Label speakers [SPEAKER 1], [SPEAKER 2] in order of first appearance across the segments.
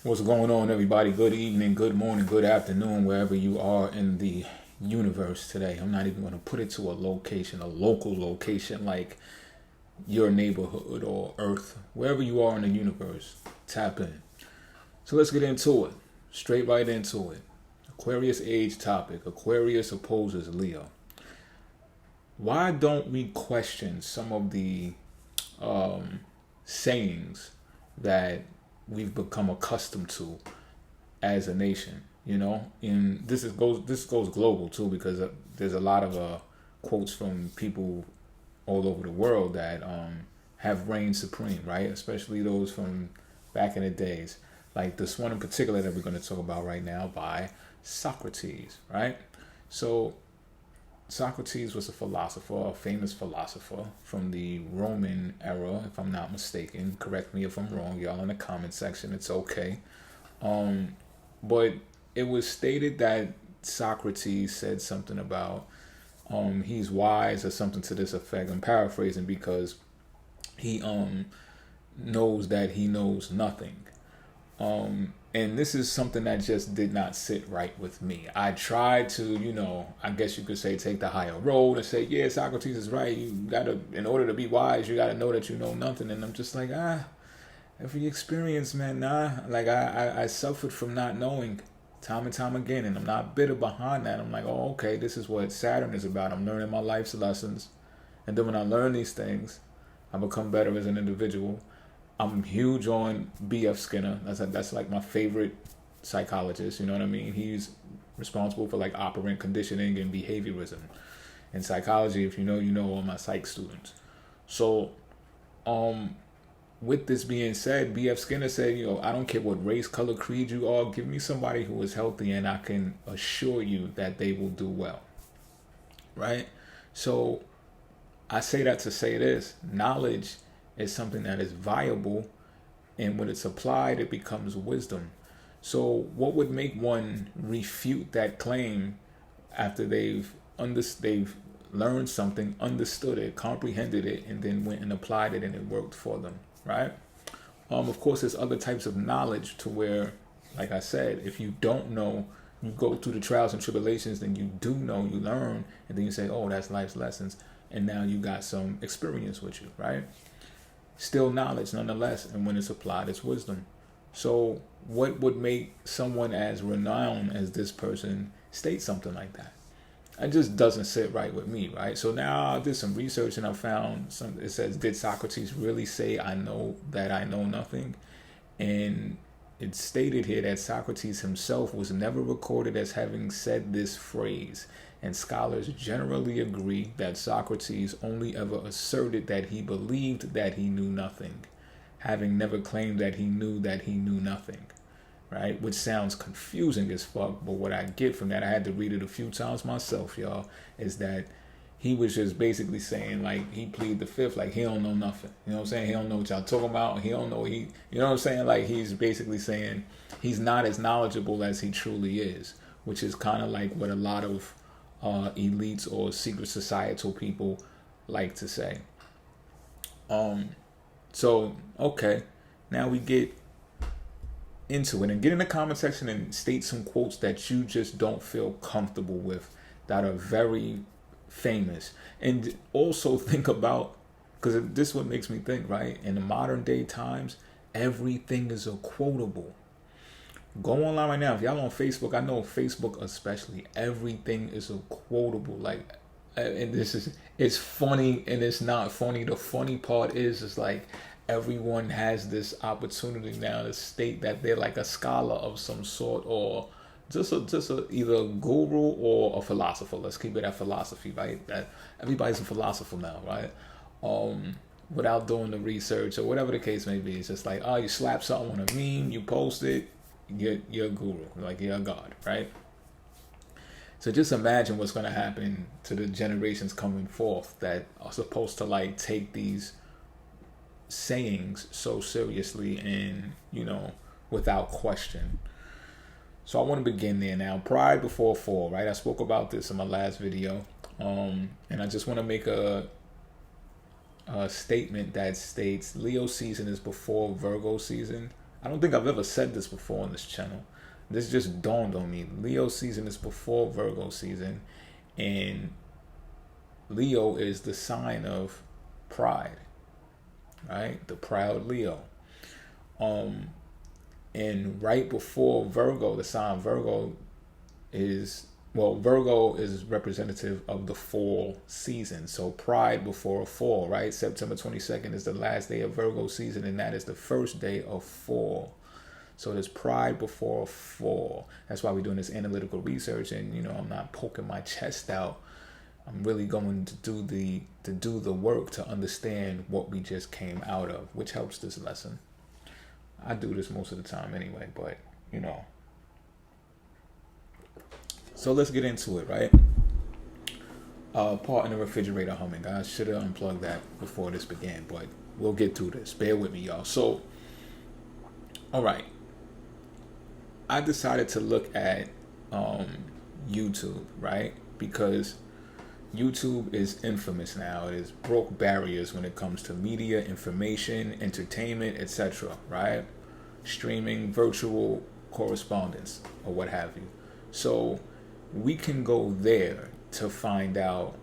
[SPEAKER 1] What's going on, everybody? Good evening, good morning, good afternoon, wherever you are in the universe today. I'm not even going to put it to a location, a local location like your neighborhood or Earth. Wherever you are in the universe, tap in. So let's get into it. Straight right into it. Aquarius age topic. Aquarius opposes Leo. Why don't we question some of the sayings that we've become accustomed to as a nation? You know, and this goes global too, because there's a lot of quotes from people all over the world that have reigned supreme, right? Especially those from back in the days, like this one in particular that we're going to talk about right now by Socrates, right? So Socrates was a philosopher, a famous philosopher from the Roman era, if I'm not mistaken. Correct me if I'm wrong, y'all, in the comment section. It's okay. But it was stated that Socrates said something about he's wise or something to this effect. I'm paraphrasing because he knows that he knows nothing. And this is something that just did not sit right with me. I tried to, I guess you could say, take the higher road and say, yeah, Socrates is right. You gotta, in order to be wise, you gotta know that you know nothing. And I'm just like, every experience, man, Like I suffered from not knowing time and time again, and I'm not bitter behind that. I'm like, oh, okay, this is what Saturn is about. I'm learning my life's lessons. And then when I learn these things, I become better as an individual. I'm huge on B.F. Skinner. That's like my favorite psychologist. You know what I mean? He's responsible for like operant conditioning and behaviorism. In psychology, if you know all my psych students. So, with this being said, B.F. Skinner said, I don't care what race, color, creed you are. Give me somebody who is healthy, and I can assure you that they will do well. Right? So, I say that to say this: knowledge is something that is viable, and when it's applied, it becomes wisdom. So what would make one refute that claim after they've learned something, understood it, comprehended it, and then went and applied it and it worked for them, right? Of course, there's other types of knowledge to where, like I said, if you don't know, you go through the trials and tribulations, then you do know, you learn, and then you say, oh, that's life's lessons, and now you got some experience with you, right? Still knowledge nonetheless, and when it's applied, it's wisdom. So what would make someone as renowned as this person state something like that? It just doesn't sit right with me, right? So now I did some research and I found it says, did Socrates really say, I know that I know nothing? And it's stated here that Socrates himself was never recorded as having said this phrase. And scholars generally agree that Socrates only ever asserted that he believed that he knew nothing, having never claimed that he knew nothing, right? Which sounds confusing as fuck, but what I get from that, I had to read it a few times myself, y'all, is that he was just basically saying, like, he plead the fifth, like, he don't know nothing. You know what I'm saying? He don't know what y'all talking about. He don't know, you know what I'm saying? Like, he's basically saying he's not as knowledgeable as he truly is, which is kind of like what a lot of elites or secret societal people like to say. So okay, now we get into it, and get in the comment section and state some quotes that you just don't feel comfortable with, that are very famous. And also think about, because this is what makes me think, right? In the modern day times, everything is a quotable. Go online right now. If y'all on Facebook, I know Facebook especially, everything is a quotable. Like, and it's funny and it's not funny. The funny part is, it's like everyone has this opportunity now to state that they're like a scholar of some sort, or just either a guru or a philosopher. Let's keep it at philosophy, right? That everybody's a philosopher now, right? Without doing the research or whatever the case may be. It's just like, oh, you slap something on a meme, you post it, you're a guru, like you're a god, right? So just imagine what's going to happen to the generations coming forth that are supposed to like take these sayings so seriously and, without question. So I want to begin there now. Pride before fall, right? I spoke about this in my last video. And I just want to make a statement that states Leo season is before Virgo season. I don't think I've ever said this before on this channel. This just dawned on me. Leo season is before Virgo season, and Leo is the sign of pride, right? The proud Leo. And right before Virgo, the sign Virgo is, well, Virgo is representative of the fall season. So pride before fall, right? September 22nd is the last day of Virgo season, and that is the first day of fall. So there's pride before fall. That's why we're doing this analytical research, and I'm not poking my chest out. I'm really going to do the work to understand what we just came out of, which helps this lesson. I do this most of the time anyway, but So let's get into it, right? Part in the refrigerator humming. I should have unplugged that before this began, but we'll get through this. Bear with me, y'all. So, all right. I decided to look at YouTube, right? Because YouTube is infamous now. It has broke barriers when it comes to media, information, entertainment, etc., right? Streaming, virtual correspondence, or what have you. So we can go there to find out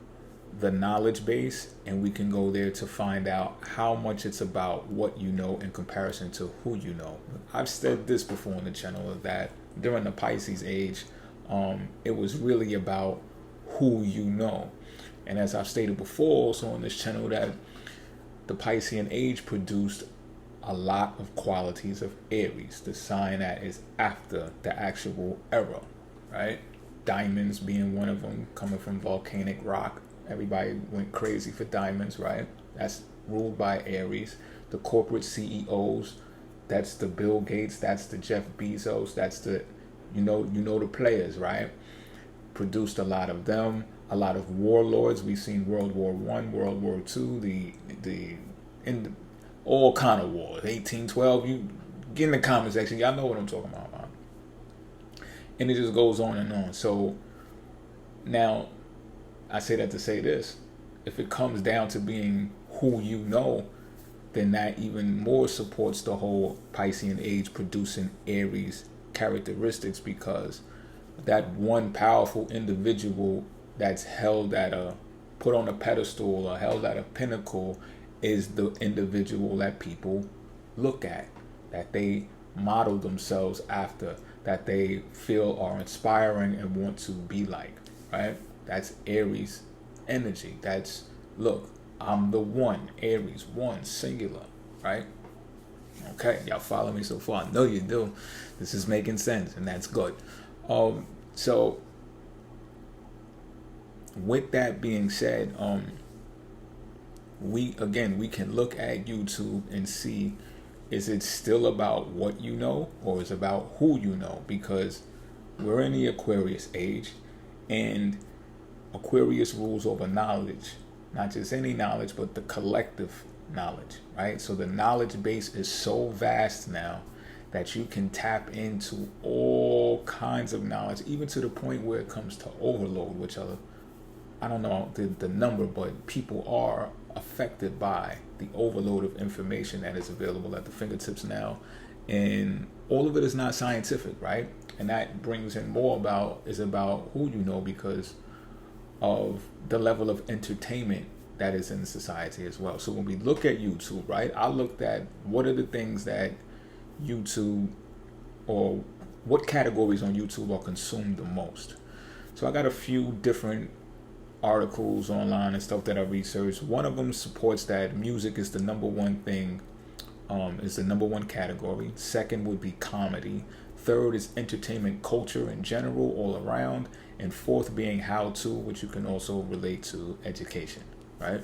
[SPEAKER 1] the knowledge base, and we can go there to find out how much it's about what you know in comparison to who you know. I've said this before on the channel that during the Pisces age, it was really about who you know. And as I've stated before also on this channel, that the Piscean age produced a lot of qualities of Aries, the sign that is after the actual era, right? Diamonds being one of them, coming from volcanic rock. Everybody went crazy for diamonds, right? That's ruled by Aries. The corporate CEOs, that's the Bill Gates, that's the Jeff Bezos, that's the, the players, right? Produced a lot of them. A lot of warlords. We've seen World War I, World War II, all kind of wars. 1812. You get in the comment section. Y'all know what I'm talking about, man. And it just goes on and on. So now, I say that to say this: if it comes down to being who you know, then that even more supports the whole Piscean age producing Aries characteristics, because that one powerful individual that's held at put on a pedestal or held at a pinnacle is the individual that people look at, that they model themselves after, that they feel are inspiring and want to be like, right? That's Aries energy. That's, look, I'm the one, Aries, one, singular, right? Okay, y'all follow me so far? I know you do. This is making sense, and that's good. So with that being said, we can look at YouTube and see, is it still about what you know, or is it about who you know? Because we're in the Aquarius age, and Aquarius rules over knowledge, not just any knowledge, but the collective knowledge, right? So the knowledge base is so vast now that you can tap into all kinds of knowledge, even to the point where it comes to overload, which I don't know the number, but people are affected by the overload of information that is available at the fingertips now. And all of it is not scientific, right? And that brings in more about who you know, because of the level of entertainment that is in society as well. So when we look at YouTube, right, I looked at what are the things that YouTube, or what categories on YouTube are consumed the most. So I got a few different articles online and stuff that I researched. One of them supports that music is the number one thing, is the number one category. Second would be comedy. Third is entertainment culture in general, all around. And fourth being how to, which you can also relate to education, right?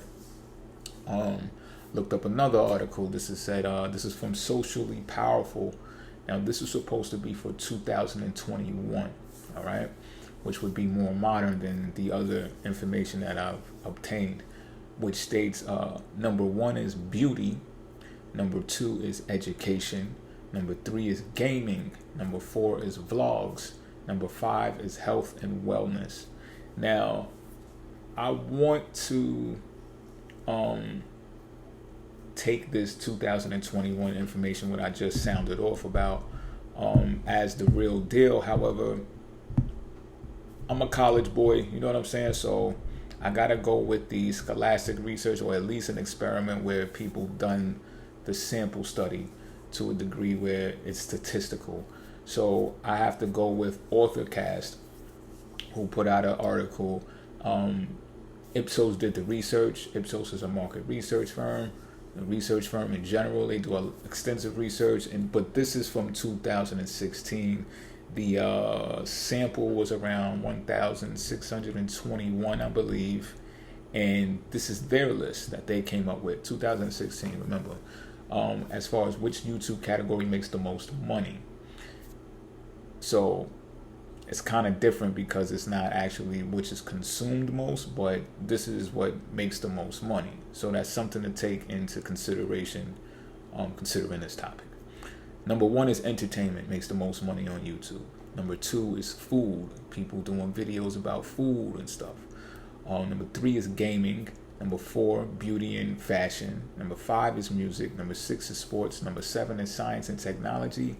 [SPEAKER 1] Looked up another article. This is from Socially Powerful. Now this is supposed to be for 2021, all right? Which would be more modern than the other information that I've obtained, which states number 1 is beauty, number 2 is education, number 3 is gaming, number 4 is vlogs, number 5 is health and wellness. Now, I want to take this 2021 information, what I just sounded off about, as the real deal. However, I'm a college boy, you know what I'm saying? So I gotta go with the scholastic research, or at least an experiment where people done the sample study to a degree where it's statistical. So I have to go with AuthorCast, who put out an article. Ipsos did the research. Ipsos is a market research firm. A research firm in general, they do extensive research, but this is from 2016. The sample was around 1,621, I believe, and this is their list that they came up with, 2016. Remember, as far as which YouTube category makes the most money. So it's kind of different because it's not actually which is consumed most, but this is what makes the most money. So that's something to take into consideration, considering this topic. Number one is entertainment, makes the most money on YouTube. Number two is food, people doing videos about food and stuff. Number three is gaming. Number four, beauty and fashion. Number five is music. Number six is sports. Number seven is science and technology.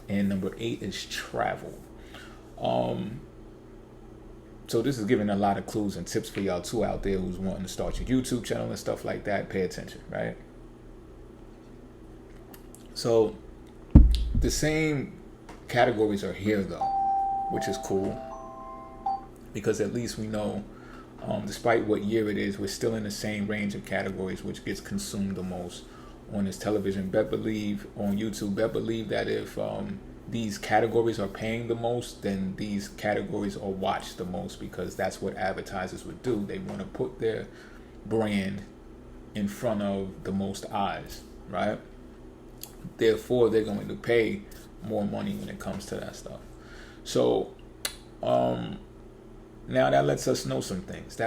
[SPEAKER 1] And number 8 is travel. So this is giving a lot of clues and tips for y'all too out there who's wanting to start your YouTube channel and stuff like that. Pay attention, right? So the same categories are here though, which is cool, because at least we know, despite what year it is, we're still in the same range of categories which gets consumed the most on this television. Bet believe on YouTube, bet believe that if these categories are paying the most, then these categories are watched the most, because that's what advertisers would do. They want to put their brand in front of the most eyes, right? Therefore, they're going to pay more money when it comes to that stuff. So now that lets us know some things.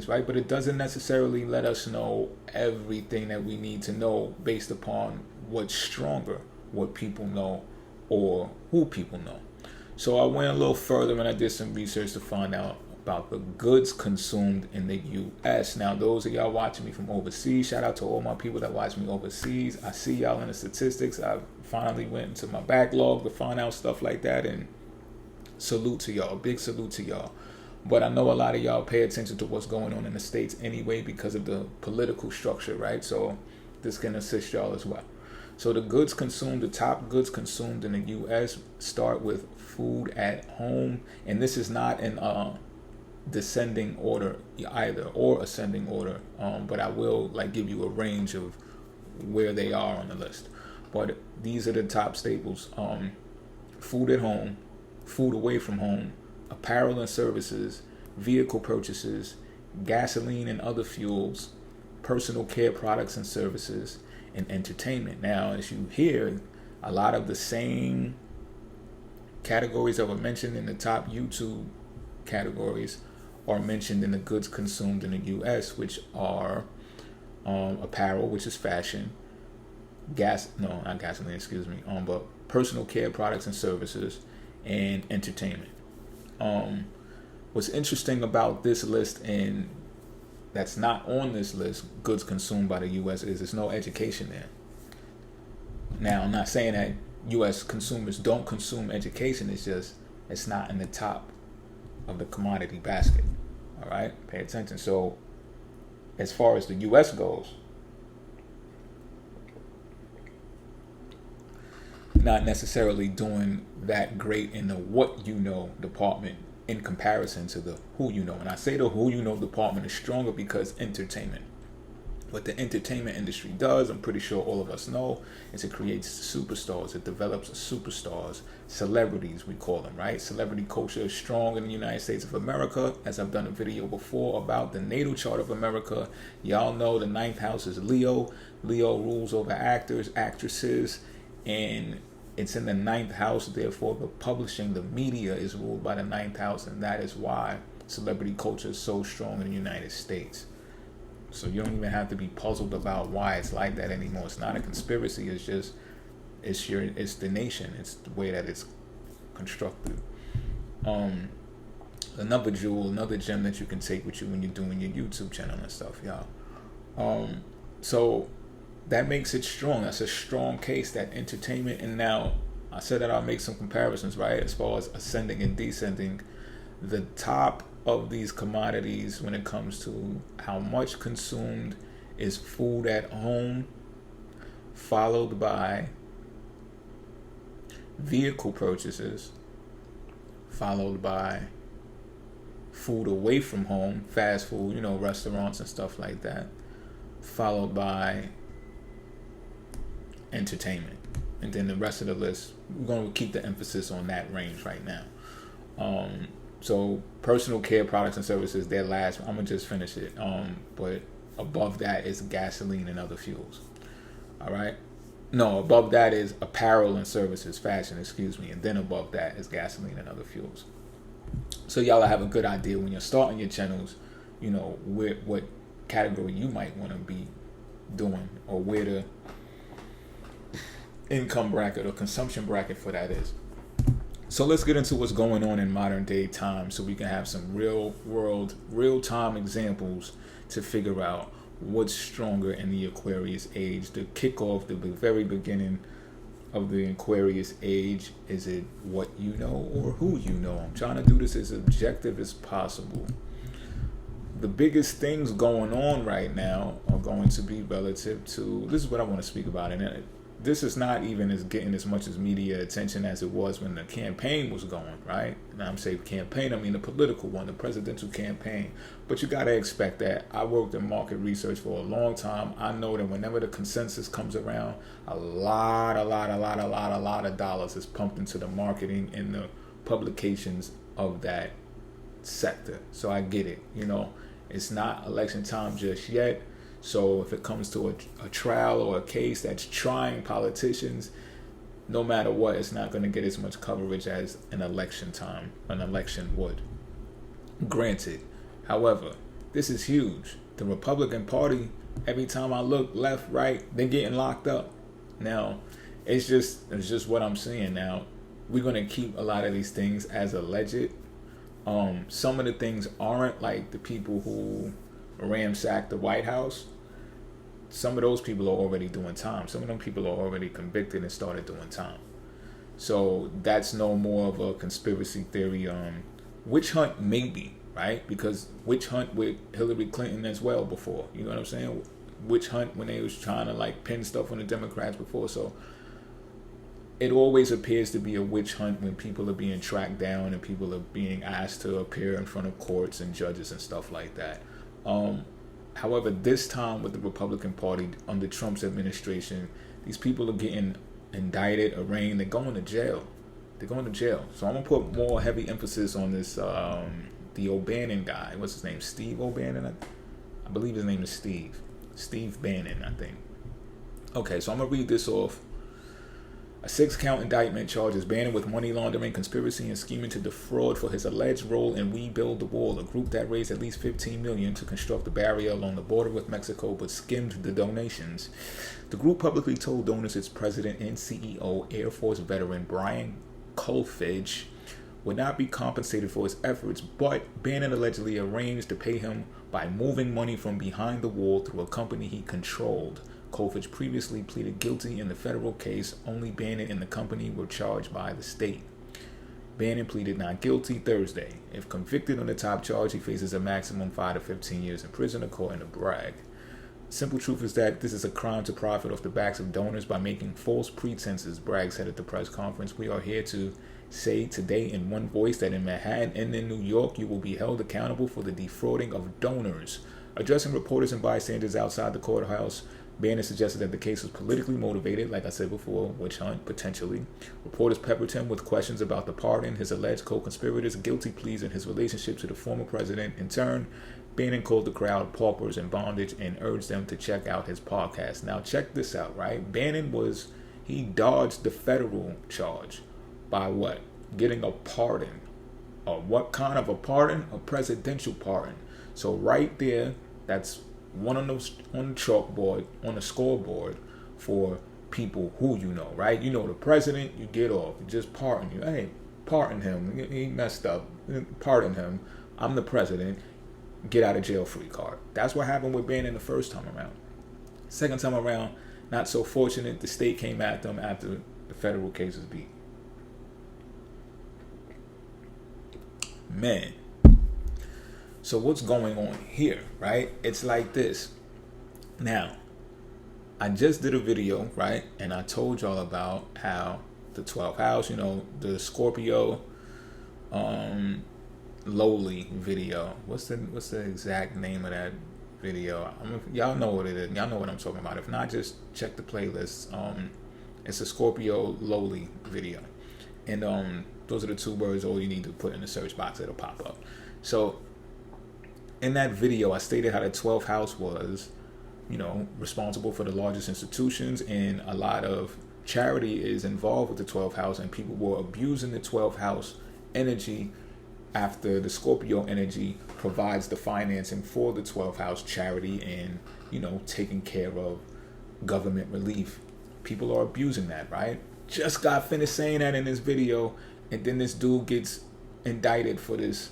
[SPEAKER 1] Right? But it doesn't necessarily let us know everything that we need to know based upon what's stronger, what people know, or who people know. So I went a little further and I did some research to find out about the goods consumed in the U.S. Now, those of y'all watching me from overseas, shout out to all my people that watch me overseas. I see y'all in the statistics. I finally went into my backlog to find out stuff like that, and salute to y'all, big salute to y'all. But I know a lot of y'all pay attention to what's going on in the States anyway because of the political structure, right? So this can assist y'all as well. So the goods consumed, the top goods consumed in the U.S. start with food at home. And this is not in descending order either, or ascending order. But I will give you a range of where they are on the list. But these are the top staples. Food at home, food away from home, apparel and services, vehicle purchases, gasoline and other fuels, personal care products and services, and entertainment. Now, as you hear, a lot of the same categories that were mentioned in the top YouTube categories are mentioned in the goods consumed in the U.S., which are apparel, which is fashion, but personal care products and services, and entertainment. What's interesting about this list, and that's not on this list, goods consumed by the U.S., is there's no education there. Now, I'm not saying that U.S. consumers don't consume education. It's just it's not in the top of the commodity basket. All right, pay attention. So, as far as the U.S. goes, not necessarily doing that great in the what you know department in comparison to the who you know. And I say the who you know department is stronger because entertainment. What the entertainment industry does, I'm pretty sure all of us know, is it creates superstars. It develops superstars, celebrities we call them, right? Celebrity culture is strong in the United States of America. As I've done a video before about the natal chart of America, y'all know the 9th house is Leo. Leo rules over actors, actresses, and it's in the 9th house. Therefore, the publishing, the media is ruled by the 9th house, and that is why celebrity culture is so strong in the United States. So you don't even have to be puzzled about why it's like that anymore. It's not a conspiracy. It's just it's the nation. It's the way that it's constructed. Another jewel, another gem that you can take with you when you're doing your YouTube channel and stuff, y'all. So that makes it strong. That's a strong case that entertainment. And now I said that I'll make some comparisons, right, as far as ascending and descending. The top of these commodities when it comes to how much consumed is food at home, followed by vehicle purchases, followed by food away from home, fast food, restaurants and stuff like that, followed by entertainment. And then the rest of the list, we're going to keep the emphasis on that range right now. So personal care products and services, they're last. I'm going to just finish it. But above that is gasoline and other fuels. All right? No, above that is apparel and services, fashion, and then above that is gasoline and other fuels. So y'all have a good idea when you're starting your channels, what category you might want to be doing, or where the income bracket or consumption bracket for that is. So let's get into what's going on in modern day time, so we can have some real time examples to figure out what's stronger in the Aquarius age. To kick off the very beginning of the Aquarius age, is it what you know or who you know? I'm trying to do this as objective as possible. The biggest things going on right now are going to be relative to, this is what I want to speak about, and this is not even getting as much as media attention as it was when the campaign was going, right? And I'm saying campaign, I mean the political one, the presidential campaign. But you got to expect that. I worked in market research for a long time. I know that whenever the consensus comes around, a lot of dollars is pumped into the marketing and the publications of that sector. So I get it. It's not election time just yet. So if it comes to a trial or a case that's trying politicians, no matter what, it's not going to get as much coverage as an election would. Granted, however, this is huge. The Republican Party, every time I look left, right, they're getting locked up. Now, it's just what I'm seeing. Now, we're going to keep a lot of these things as alleged. Some of the things aren't, like the people who ransacked the White House. Some of those people are already doing time. Some of them people are already convicted and started doing time. So that's no more of a conspiracy theory. Witch hunt maybe, right? Because witch hunt with Hillary Clinton as well before. You know what I'm saying? Witch hunt when they was trying to pin stuff on the Democrats before. So it always appears to be a witch hunt when people are being tracked down and people are being asked to appear in front of courts and judges and stuff like that. However, this time with the Republican Party under Trump's administration, these people are getting indicted, arraigned, they're going to jail. So I'm going to put more heavy emphasis on this, the O'Bannon guy. What's his name? Steve O'Bannon? I believe his name is Steve. Steve Bannon, I think. Okay, so I'm going to read this off. A 6-count indictment charges Bannon with money laundering, conspiracy, and scheming to defraud for his alleged role in We Build the Wall, a group that raised at least $15 million to construct a barrier along the border with Mexico but skimmed the donations. The group publicly told donors its president and CEO, Air Force veteran Brian Colfage, would not be compensated for his efforts, but Bannon allegedly arranged to pay him by moving money from behind the wall through a company he controlled. Colfage previously pleaded guilty in the federal case. Only Bannon and the company were charged by the state. Bannon pleaded not guilty Thursday. If convicted on the top charge, he faces a maximum 5 to 15 years in prison, according to Bragg. Simple truth is that this is a crime to profit off the backs of donors by making false pretenses, Bragg said at the press conference. We are here to say today in one voice that in Manhattan and in New York, you will be held accountable for the defrauding of donors. Addressing reporters and bystanders outside the courthouse, Bannon suggested that the case was politically motivated, like I said before, witch hunt, potentially. Reporters peppered him with questions about the pardon, his alleged co-conspirators, guilty pleas, and his relationship to the former president. In turn, Bannon called the crowd paupers in bondage and urged them to check out his podcast. Now, check this out, right? Bannon he dodged the federal charge by what? Getting a pardon. What kind of a pardon? A presidential pardon. So right there, that's one on the chalkboard, on the scoreboard for people who you know, right? You know the president, you get off. You just pardon you. Hey, pardon him. He messed up. Pardon him. I'm the president. Get out of jail free card. That's what happened with Bannon the first time around. Second time around, Not so fortunate, the state came at them after the federal case was beat. Man. So what's going on here, right? It's like this. Now, I just did a video, right? And I told y'all about how the 12th house, the Scorpio lowly video. What's the exact name of that video? Y'all know what it is. Y'all know what I'm talking about. If not, just check the playlist. It's a Scorpio lowly video. And those are the two words all you need to put in the search box. It'll pop up. So in that video, I stated how the 12th house was, responsible for the largest institutions, and a lot of charity is involved with the 12th house, and people were abusing the 12th house energy after the Scorpio energy provides the financing for the 12th house charity and, taking care of government relief. People are abusing that, right? Just got finished saying that in this video, and then this dude gets indicted for this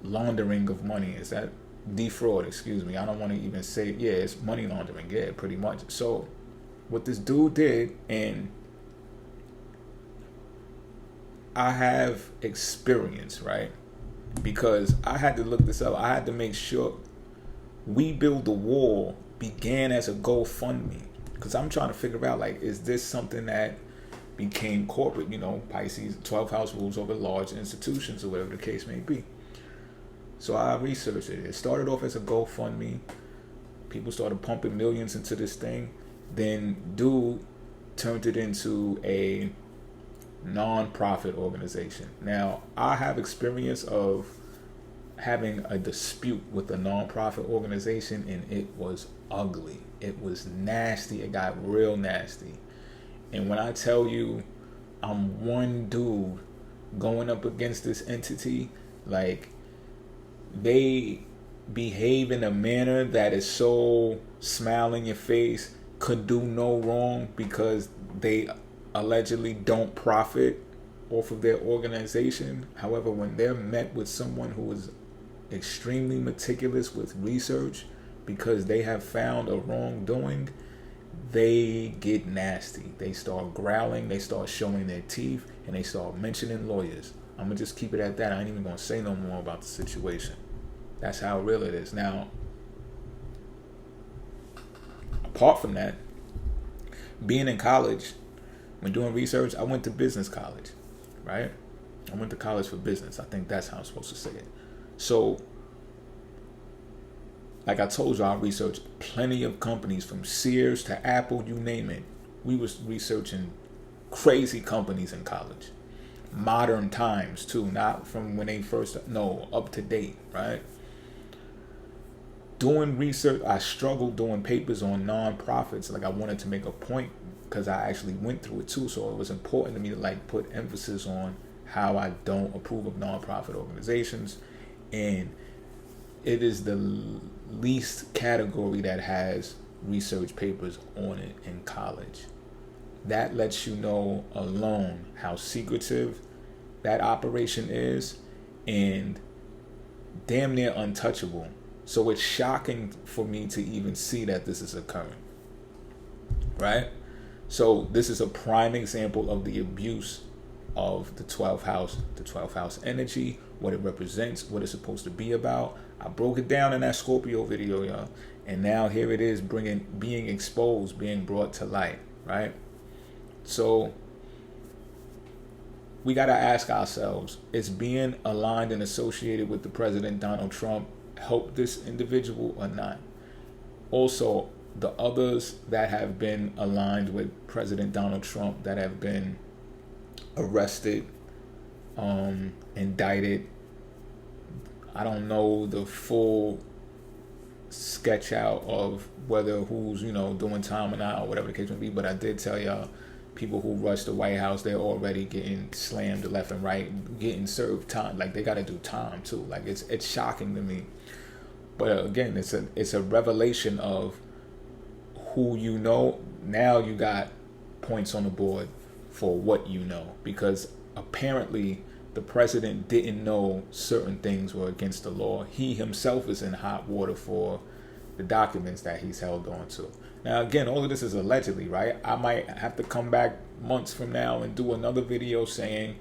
[SPEAKER 1] laundering of money. Is that defraud? Excuse me. I don't want to even say it. Yeah, it's money laundering. Yeah, pretty much. So what this dude did, and I have experience, right? Because I had to look this up. I had to make sure We Build the Wall began as a GoFundMe. Because I'm trying to figure out, is this something that became corporate? Pisces, 12th house rules over large institutions or whatever the case may be. So I researched it. It started off as a GoFundMe. People started pumping millions into this thing. Then dude turned it into a non-profit organization. Now, I have experience of having a dispute with a non-profit organization, and it was ugly. It was nasty. It got real nasty. And when I tell you I'm one dude going up against this entity, they behave in a manner that is so smile in your face, could do no wrong, because they allegedly don't profit off of their organization. However, when they're met with someone who is extremely meticulous with research because they have found a wrongdoing, they get nasty. They start growling, they start showing their teeth, and they start mentioning lawyers. I'm going to just keep it at that. I ain't even going to say no more about the situation. That's how real it is. Now, apart from that, being in college, when doing research, I went to business college, right? I went to college for business. I think that's how I'm supposed to say it. So, like I told you, I researched plenty of companies from Sears to Apple, you name it. We was researching crazy companies in college. Modern times, too. Not from when they first, no, up to date, right? Doing research, I struggled doing papers on non-profits. I wanted to make a point because I actually went through it too. So it was important to me to put emphasis on how I don't approve of non-profit organizations. And it is the least category that has research papers on it in college. That lets you know alone how secretive that operation is and damn near untouchable. So it's shocking for me to even see that this is occurring, right? So this is a prime example of the abuse of the 12th house energy, what it represents, what it's supposed to be about. I broke it down in that Scorpio video, y'all. And now here it is being exposed, being brought to light, right? So we got to ask ourselves, is being aligned and associated with the President Donald Trump help this individual or not? Also, the others that have been aligned with President Donald Trump that have been arrested, indicted, I don't know the full sketch out of whether who's, doing time or not, or whatever the case may be, but I did tell y'all, people who rush the White House, they're already getting slammed left and right, getting served time. They got to do time too. It's shocking to me. But again, it's a revelation of who you know. Now you got points on the board for what you know, because apparently the president didn't know certain things were against the law. He himself is in hot water for the documents that he's held on to. Now, again, all of this is allegedly, right? I might have to come back months from now and do another video saying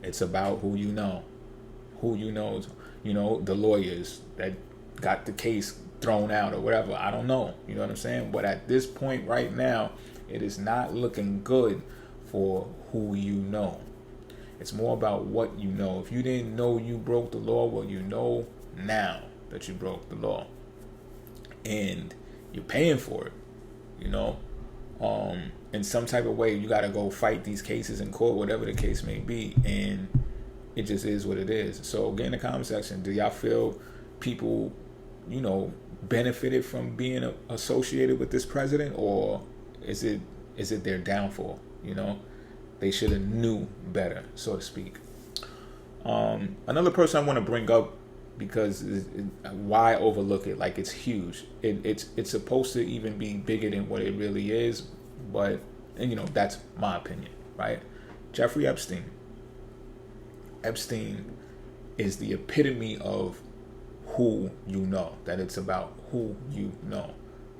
[SPEAKER 1] it's about who you know, the lawyers that got the case thrown out or whatever. I don't know. You know what I'm saying? But at this point right now, it is not looking good for who you know. It's more about what you know. If you didn't know you broke the law, well, you know now that you broke the law. And you're paying for it, in some type of way. You got to go fight these cases in court, whatever the case may be. And it just is what it is. So get in the comment section. Do y'all feel people, benefited from being associated with this president, or is it their downfall? They should have knew better, so to speak. Another person I want to bring up, because why overlook it? Like, it's huge. It's supposed to even be bigger than what it really is, but that's my opinion, right? Jeffrey Epstein. Epstein is the epitome of who you know. That it's about who you know.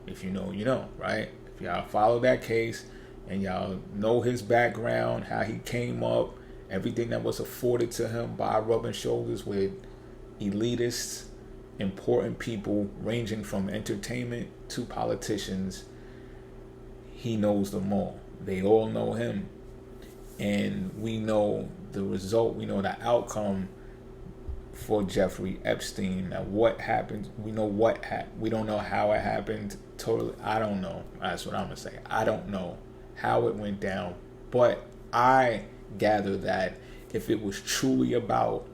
[SPEAKER 1] If you know, you know, right? If y'all follow that case and y'all know his background, how he came up, everything that was afforded to him by rubbing shoulders with elitists, important people ranging from entertainment to politicians, he knows them all. They all know him. And we know the result, we know the outcome for Jeffrey Epstein. Now, what happened? We know what happened. We don't know how it happened. Totally, I don't know. That's what I'm gonna say. I don't know how it went down, but I gather that if it was truly about,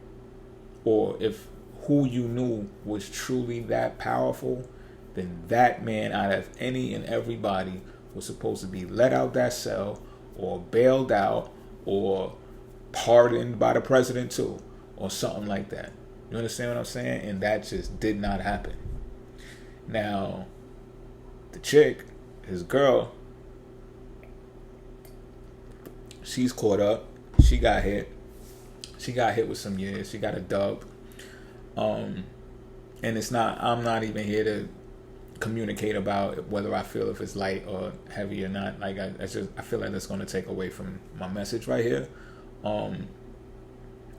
[SPEAKER 1] or if who you knew was truly that powerful, then that man, out of any and everybody, was supposed to be let out that cell, or bailed out, or pardoned by the president too, or something like that. You understand what I'm saying? And that just did not happen. Now, the chick, his girl, she's caught up. She got hit. She got hit with some years. She got a dub. And I'm not even here to communicate about whether I feel if it's light or heavy or not. Like, I feel like that's going to take away from my message right here.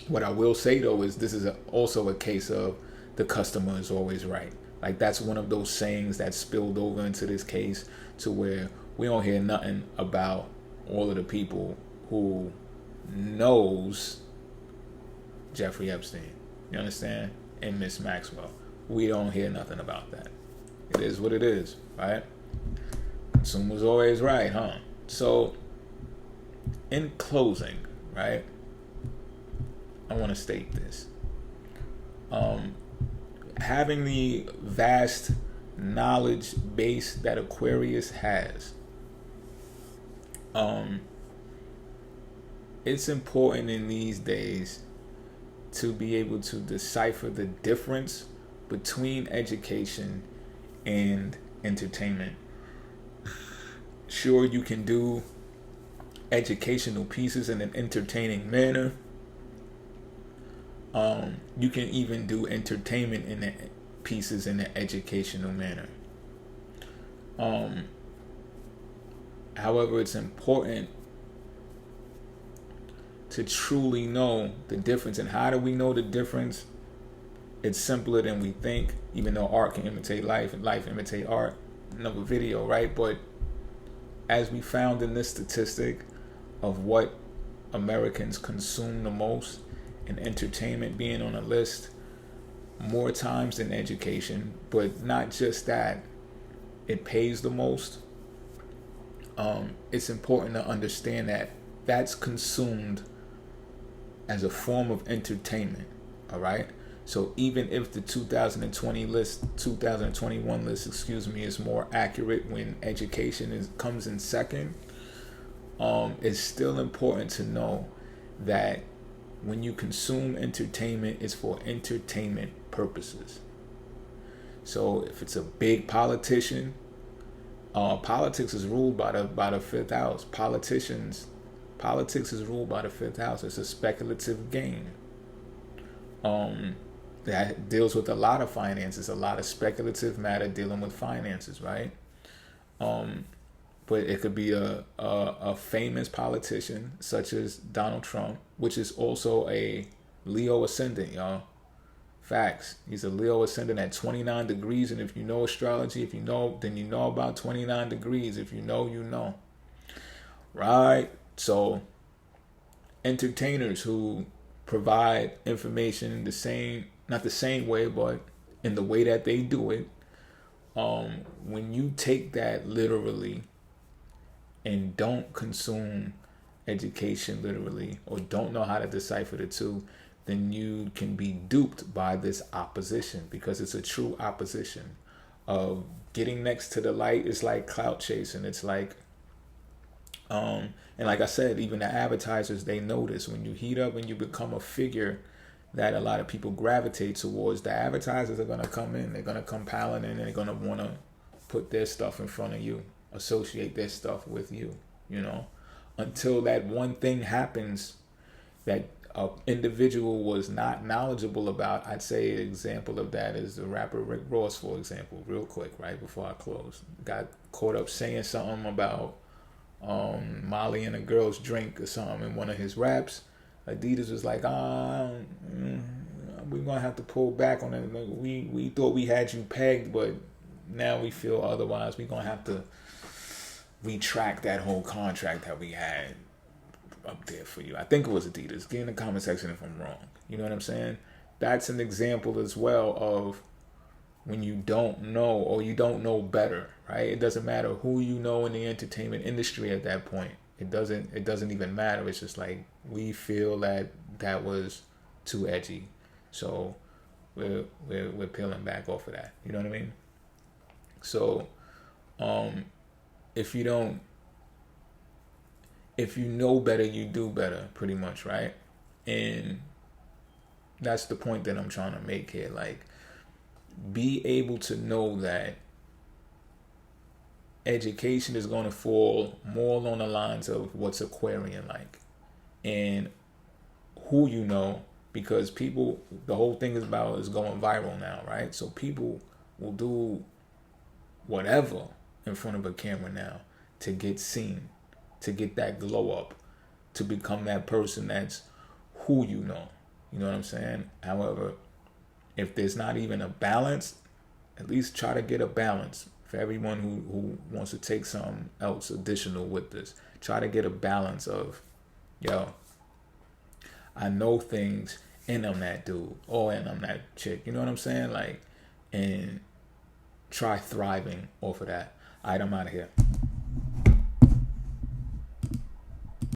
[SPEAKER 1] What I will say though is this is also a case of the customer is always right. Like, that's one of those sayings that spilled over into this case, to where we don't hear nothing about all of the people who knows Jeffrey Epstein. You understand? And Miss Maxwell. We don't hear nothing about that. It is what it is, right? Consumer's always right, huh? So, in closing, right, I want to state this. Having the vast knowledge base that Aquarius has, it's important in these days to be able to decipher the difference between education and entertainment. Sure, you can do educational pieces in an entertaining manner. You can even do entertainment in the pieces in an educational manner. However, it's important to truly know the difference. And how do we know the difference? It's simpler than we think, even though art can imitate life and life imitate art. Another video, right? But as we found in this statistic of what Americans consume the most, and entertainment being on a list more times than education, but not just that, it pays the most. It's important to understand that that's consumed as a form of entertainment, all right? So even if the 2021 list, is more accurate when education comes in second, it's still important to know that when you consume entertainment, it's for entertainment purposes. So if it's a big politician, politics is ruled by the fifth house. Politics is ruled by the fifth house. It's a speculative game. That deals with a lot of finances, a lot of speculative matter dealing with finances, right? But it could be a famous politician such as Donald Trump, which is also a Leo ascendant, y'all. Facts. He's a Leo ascendant at 29 degrees. And if you know astrology, if you know, then you know about 29 degrees. If you know, you know. Right? So, entertainers who provide information the same, not the same way, but in the way that they do it, when you take that literally and don't consume education literally, or don't know how to decipher the two, then you can be duped by this opposition, because it's a true opposition of getting next to the light. Is like clout chasing. It's like, and like I said, even the advertisers, they notice when you heat up and you become a figure that a lot of people gravitate towards, the advertisers are going to come in, they're going to come piling in, and they're going to want to put their stuff in front of you, associate their stuff with you, you know, until that one thing happens that an individual was not knowledgeable about. I'd say an example of that is the rapper Rick Ross, for example, real quick, right before I close. Got caught up saying something about Molly and a girl's drink or something in one of his raps. Adidas was like, we're gonna have to pull back on it. We thought we had you pegged, but now we feel otherwise. We're gonna have to retract that whole contract that we had up there for you. I think it was Adidas. Get in the comment section if I'm wrong. You know what I'm saying? That's an example as well of when you don't know, or you don't know better, right? It doesn't matter who you know in the entertainment industry at that point. It doesn't even matter. It's just like, we feel that was too edgy, so we're peeling back off of that. You know what I mean? So if you know better, you do better, pretty much, right? And that's the point that I'm trying to make here. Like, be able to know that education is going to fall more along the lines of what's Aquarian like, and who you know, because people, the whole thing is going viral now, right? So people will do whatever in front of a camera now to get seen, to get that glow up, to become that person that's who you know. You know what I'm saying? However, if there's not even a balance, at least try to get a balance. For everyone who wants to take something else additional with this, try to get a balance of, yo, I know things, and I'm that dude, or and I'm that chick. You know what I'm saying? Like, and try thriving off of that. All right, I'm out of here.